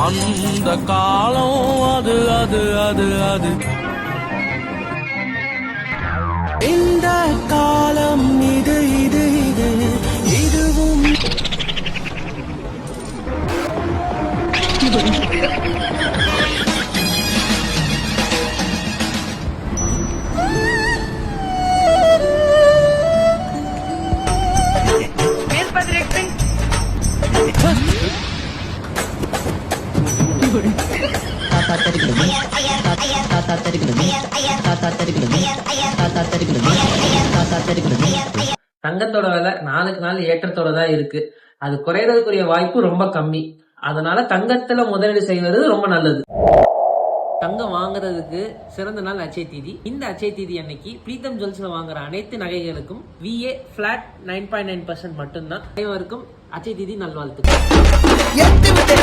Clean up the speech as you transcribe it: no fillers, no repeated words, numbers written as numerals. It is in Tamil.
அந்த காலம் அது அது அது அது இந்த காலம் இது இது இது இதுவும் தங்கத்தோட விலை நாளுக்கு நாள் ஏற்றத்தோட தான் இருக்கு. அது குறையறதுக்குரிய வாய்ப்பு ரொம்ப கம்மி. அதனால தங்கத்துல முதலீடு செய்வது ரொம்ப நல்லது. தங்கம் வாங்குறதுக்கு சிறந்த நாள் அச்சய தீதி. இந்த அச்சய தீதி அன்னைக்கு பிரீத்தம் ஜுவல்ஸ்ல வாங்குற அனைத்து நகைகளுக்கும் VA flat 9.9% மட்டும்தான். அனைவருக்கும் அச்சய தீதி நல்வாழ்த்துக்கள்.